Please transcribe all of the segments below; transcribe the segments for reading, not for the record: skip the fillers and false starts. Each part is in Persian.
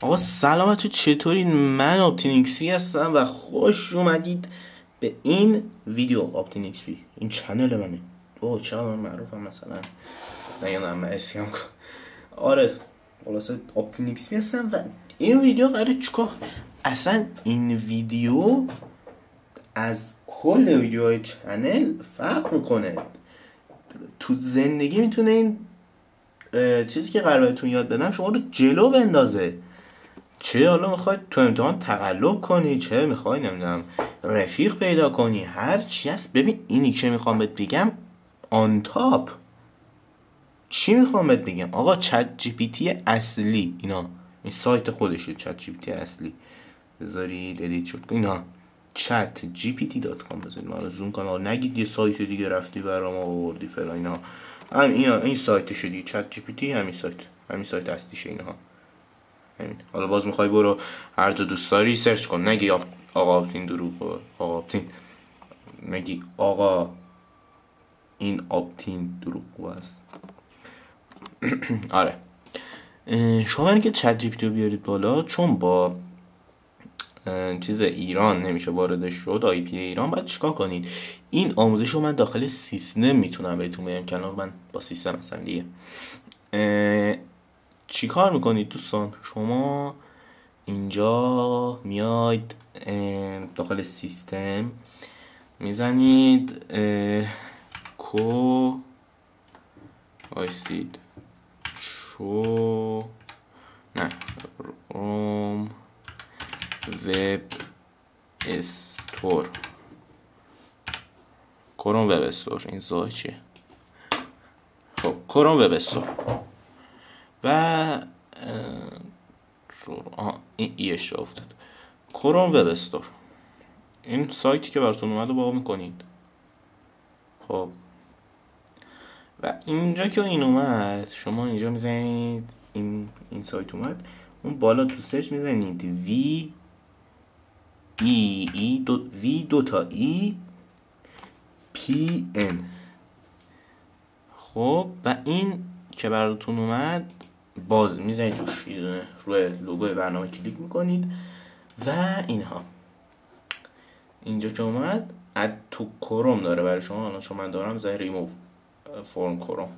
آقا سلام بچه، چطورین؟ من آپتینکسی هستم و خوش اومدید به این ویدیو. آپتینکسی این چنل منه. چرا من معروفم مثلا؟ نه من اسیم کن. آره خلاصه آپتینکسی هستم و این ویدیو قراره چیکار؟ اصلا این ویدیو از کل ویدیوهای چنل فرق میکنه. تو زندگی میتونه این چیزی که قراره بهتون یاد بدم شما رو جلو بندازه. چه حالا میخواید تو امتحان تقلب کنی، چه میخوای نمیدونم رفیق پیدا کنی، هر چی هست. ببین اینی که میخوام بهت بگم آن تاپ. چی میخوام بهت بگم آقا؟ چت جی پی تی اصلی، اینا این سایت خودشه، چت جی پی تی اصلی. بذارید ادیت شد اینا chatgpt.com. بذارید ما رو زوم کنم، نگید یه سایت دیگه رفتی برام آوردی فلان اینا. این سایتشه دیگه، چت جی پی تی همین سایت اصلیشه اینها. حالا باز میخوای برو هر جا دوست داری سرچ کن، نگی آقا آپتین دروغ، آقا آپتین نگی آقا این آپتین دروغ است. آره شما اینکه چت جی پی تی رو بیارید بالا، چون با چیز ایران نمیشه واردش شد، آی پی ایران، باید چیکار کنید؟ این آموزش رو من داخل سیستم میتونم بهتون بگم، کنار من با سیستم هستم دیگه. چی کار میکنید دوستان؟ شما اینجا میاید داخل سیستم میزنید وایستید روم وب استور، کروم وب استور. این زای چیه؟ خب کروم وب استور و این ایش را افتاد. کروم وب استور، این سایتی که براتون اومده با میکنید. خب و اینجا که این اومد، شما اینجا میزنید این سایت اومد، اون بالا تو سرچ میزنید وی دو تا ای پی ان. خب و این که براتون اومد باز میزنید روش، روی لوگوی برنامه کلیک میکنید و اینها. اینجا که اومد اد تو کروم داره برای شما، الان چون من دارم زای ریموو فرم کروم.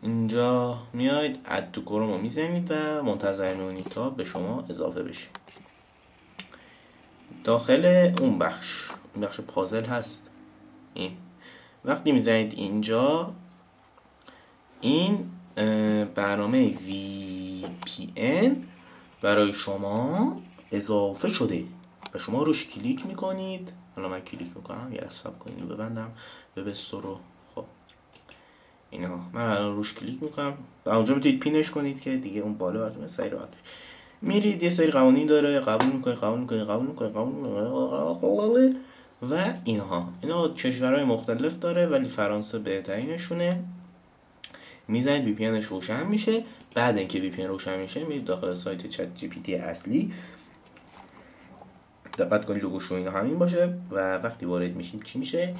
اینجا میاید اد تو کروم رو میزنید و منتظر میمونید تا به شما اضافه بشه. داخل اون بخش پازل هست. این وقتی میزنید اینجا، این برنامه VPN برای شما اضافه شده و شما روش کلیک میکنید. حالا من کلیک میکنم، یه حساب کنید رو ببندم وب استور رو. خب اینا من الان روش کلیک میکنم و اونجا میتونید پینش کنید که دیگه اون بالا براتون سری راحت میرید. یه سری قوانین داره، قبول میکنید و اینا کشورهای مختلف داره ولی فرانسه بهترینشونه. میزنید وی پی انش روشن میشه. بعد اینکه وی پی ان روشن میشه میرید داخل سایت چت جی پی تی اصلی. دقت کنید لوگوش و اینا همین باشه و وقتی وارد میشید چی میشه؟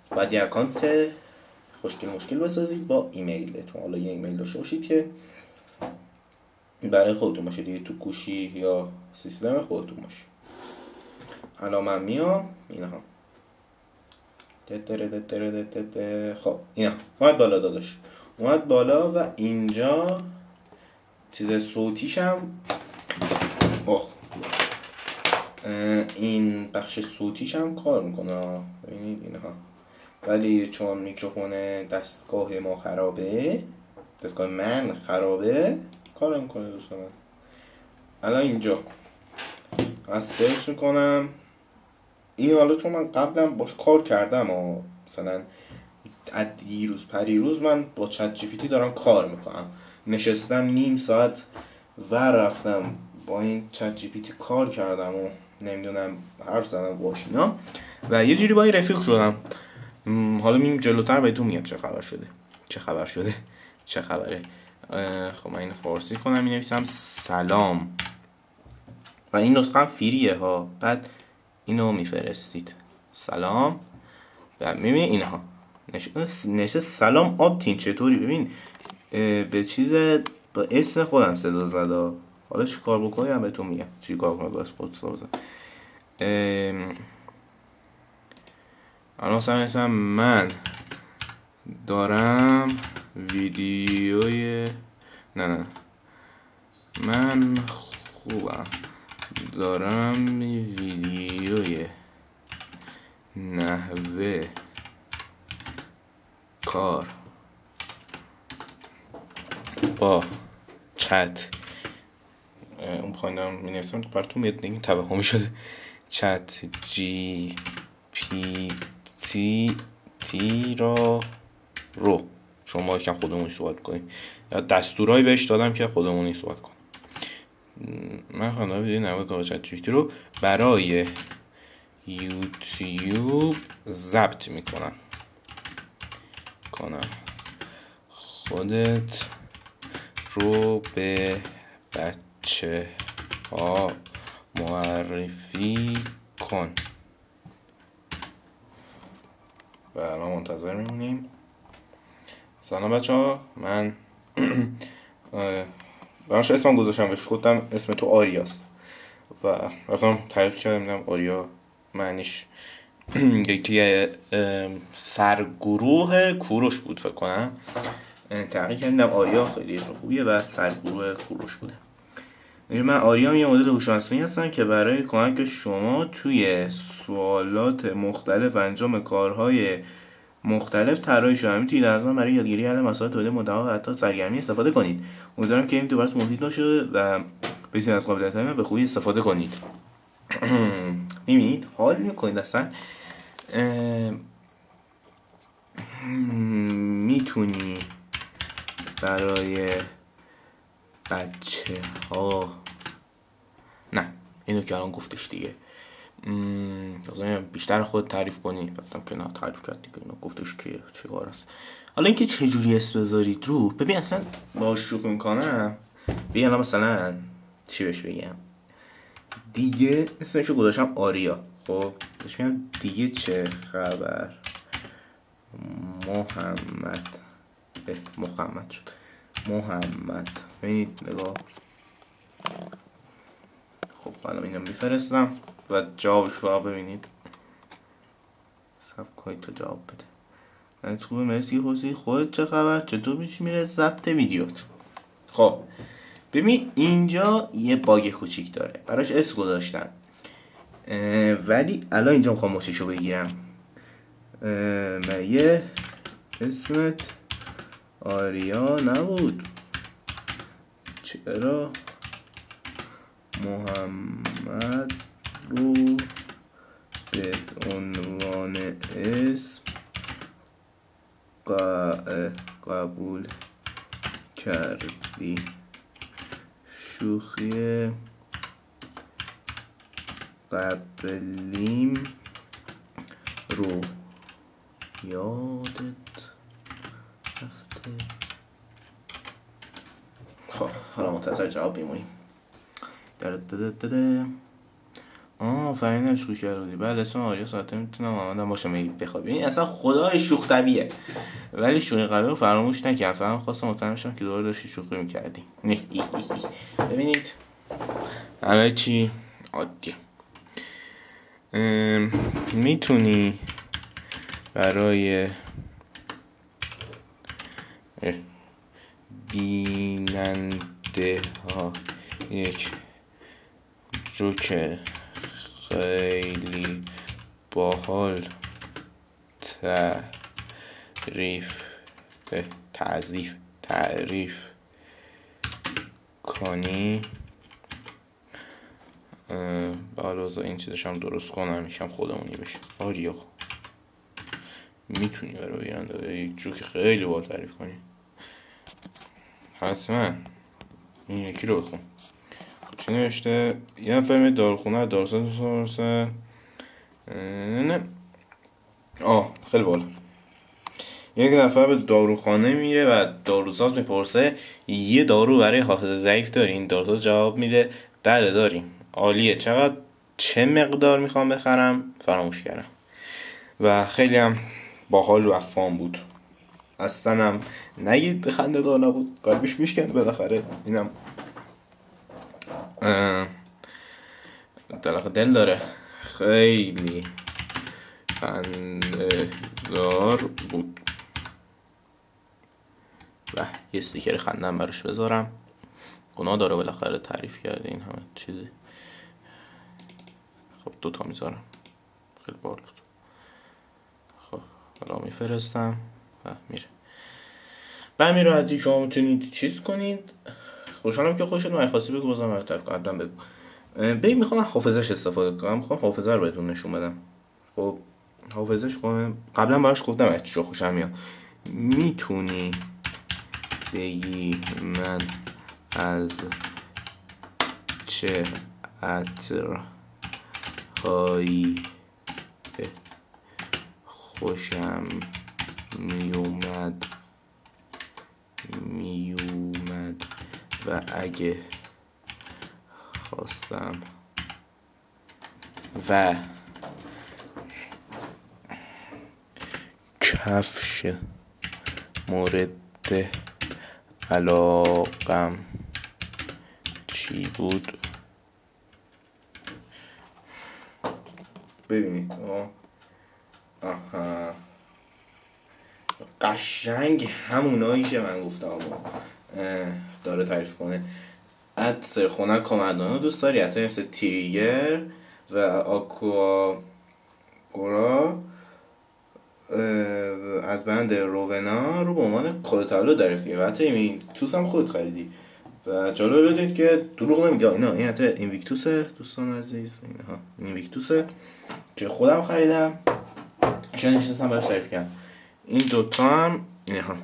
باید یه اکانت مشکل بسازید با ایمیلتون. حالا یه ایمیل داشته باشید که برای خودتون باشه دیگه، تو گوشی یا سیستم خودتون باشه. حالا من میام اینها خب اینا اومد بالا داداش، اومد بالا و اینجا چیز صوتیشم این بخش صوتیشم کار میکنه، ببینید اینها. ولی چون میکروفون دستگاه من خرابه کار میکنه دوستان. الان اینجا استیج میکنم این. حالا چون من قبلا باش کار کردم مثلا دیروز پریروز من با چت جی پی تی دارم کار میکنم، نشستم نیم ساعت و رفتم با این چت جی پی تی کار کردم و نمیدونم حرف زدم باش اینا و یه جوری با این رفیق شدم. حالا میریم جلوتر بهتون میگم چه خبره. خب من اینو فارسی کنم، مینویسم سلام و این نسخه هم فریه ها. بعد اینو میفرستید سلام و میبینید اینها نشه سلام آپتین چطوری. ببین به چیز با اسم خودم صدا زده حالا چی کار بکنی هم بهتون میگم چی کار کنی باید خودت بزن. الان مثلا من دارم ویدیوی نه من خوبم دارم ویدیوی نحوه کار با چت اون پایینم می نویسم براتون میاد دیگه توهمی شده چت جی پی تی رو شما یکم خودمونی صحبت کنید یا دستورهایی بهش دادم که خودمونی صحبت کنید. من خواندم ویدیو نحوه کار با چت جی پی تی رو برای یوتیوب ضبط میکنم خودت رو به بچه ها معرفی کن و ما منتظر میمونیم. سلام بچه ها، من براش اسمم گذاشتم بهش گفتم اسم تو آریاست و رفتم تحقیق کردم دیدم آریا معنیش یکی سرگروه کوروش بود فکر کنم. تحقیق کردم آریا خیلی اسم خوبیه و سرگروه کوروش بوده. من آریام یه مدل هوش مصنوعی هستم که برای کمک شما توی سوالات مختلف انجام کارهای مختلف طراحی شده. میتونید از آن برای یادگیری حل مسائل تولید محتوا و حتی سرگرمی استفاده کنید. امیدوارم که این ویدیو براتون مفید باشه و بتونید از قابلیت‌های من به خوبی استفاده کنید. می‌بینید حال می‌کنید اصلا میتونی برای بچه ها نه اینو که الان گفتش دیگه بیشتر خود تعریف کنی. گفتم که نه تعریف کرد دیگه اینو گفتش که چه کار است. حالا اینکه چه جوری اسم بذارید رو ببین اصلا باهاش شوخی میکنم. ببین الان مثلا چی بهش بگم دیگه اسمشو گذاشتم آریا. خب بهش میگم دیگه چه خبر محمد شد محمد. ببینید نگاه. خب الان اینو میفرستم و جوابش رو ببینید. سب کنید تا جواب بده. من خوبه مرسی حسی خودت چه خبر چطور پیش میره ضبط ویدیوت. خب ببین اینجا یه باگ کوچیک داره براش اسم گذاشتم ولی الان اینجا میخوام موششو بگیرم. مگه اسمت آریا نبود؟ چرا محمد رو به عنوان اسم قبول کردی؟ شوخی قبلیم رو یادت رفته؟ خب حالا منتظر جواب میمونیم. فهمیدم شوخی کردی. بله اسم آریا ساعته میتونم آمدم باشم بخواب. این اصلا خدای شوخ طبیعه ولی شوخی قبلی رو فراموش نکردم. فهم خواستم مطمئن شم که دوباره داشتی شوخی میکردی. ببینید الان چی عادیه. میتونی برای بیننده ها یک جوک خیلی باحال تعریف کنی؟ بالا این چیزش هم درست کنم میشم خودمونی بشه. آریا میتونی برای بیننده یک جوک خیلی باحال تعریف کنی؟ حتما این یکی رو بخون. چی نوشته؟ یه نفر داروخونه داروساز نه خیلی بالا. یک نفر به داروخانه میره و داروساز میپرسه یه دارو برای حافظه ضعیف دارین؟ داروساز جواب میده بله داریم. عالیه. چقدر چه مقدار میخوام بخرم؟ فراموش کردم. و خیلی هم باحال و افام بود. اصلا هم نگید خنده دار نبود. قلبش میشکند بالاخره. اینم دل داره. خیلی خنده‌دار بود. و یه استیکر خندم براش بذارم. گناه داره بالاخره تعریف کرده این همه چیزی. خب 2 تا میذارم، خیلی بالا بود. خب حالا میفرستم و میره. به همین راحتی شما میتونید چیز کنید. خوشحالم که خوشت اومد. خواستی بگو بازم مرتب قدم بگو. ببین میخوام حافظش استفاده کنم. میخوام حافظه رو بهتون نشون بدم. خب حافظش کنم. قبلا باهاش گفتم از چی خوشم میاد. میتونی بگی من از چه عطرهایی خوشم میومد و اگه خواستم و کفش مورد علاقم چی بود. ببینید آها قشنگ همونایی که من گفتم داره تعریف کنه. عطر خنک کمدانو دوست داری؟ عطر مثل تریگر و آکوا گورا از بند روونا رو به عنوان کد تولد دریافت کردی. البته این توس هم خود خریدی و جالب بدونید که دروغ نمیگه. اینا این عطر اینویکتوسه دوستان عزیز. اینها اینویکتوسه که خودم خریدم. چون نشستم براش تعریف کردم. این دوتا هم اینها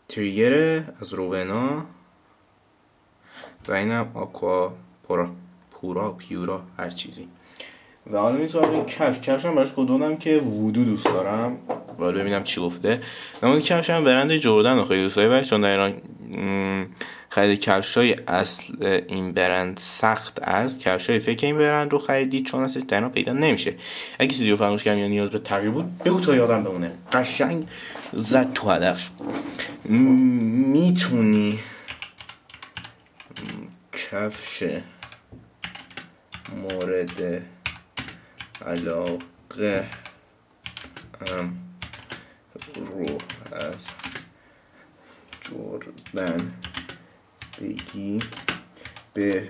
تریگر از روونا و اینم آکوا پیورا هر چیزی. و حالا میتونم کفش هم براش کدومم که وودو دوست دارم. ولی ببینم چی گفته. نمونه کفش هم برند جردن رو خیلی دوست دارم چون در ایران خرید کفشای اصل این برند سخت است. کفشای فکر این برند رو خریدید چون اصلا در ایران پیدا نمیشه. اگه چیزی رو فراموش کردم یا نیاز به تغییر بود بگو تا یادم بمونه. قشنگ زد تو هدف. میتونی کفش مورد علاقه رو از جردن بگی به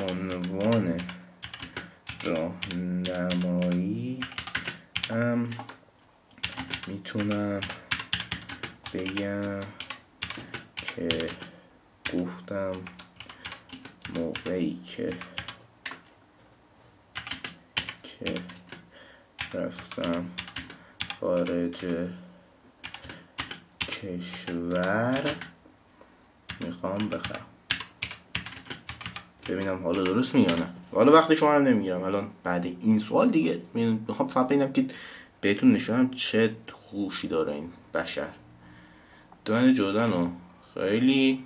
عنوان راهنمایی هم میتونم بگم که گفتم موقعی که رفتم خارج کشور میخوام بخرم. ببینم حالا درست میگم نه. حالا وقتی شما هم نمیگیرم الان بعد این سوال دیگه میخوام فقط ببینم که بهتون نشونم چه هوشی داره این بشر. دوان جردن خیلی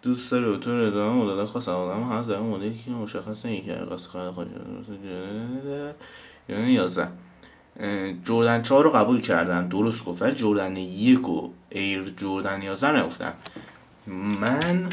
دوست داره به طور ادامه مدل خاص آدم هست در مدلی که مشخص نمی‌کنه قصد خواهد یعنی 11 جردن 4 رو قبول کردم درست گفت. جردن 1 و ایر جردن 11 نگفتم. من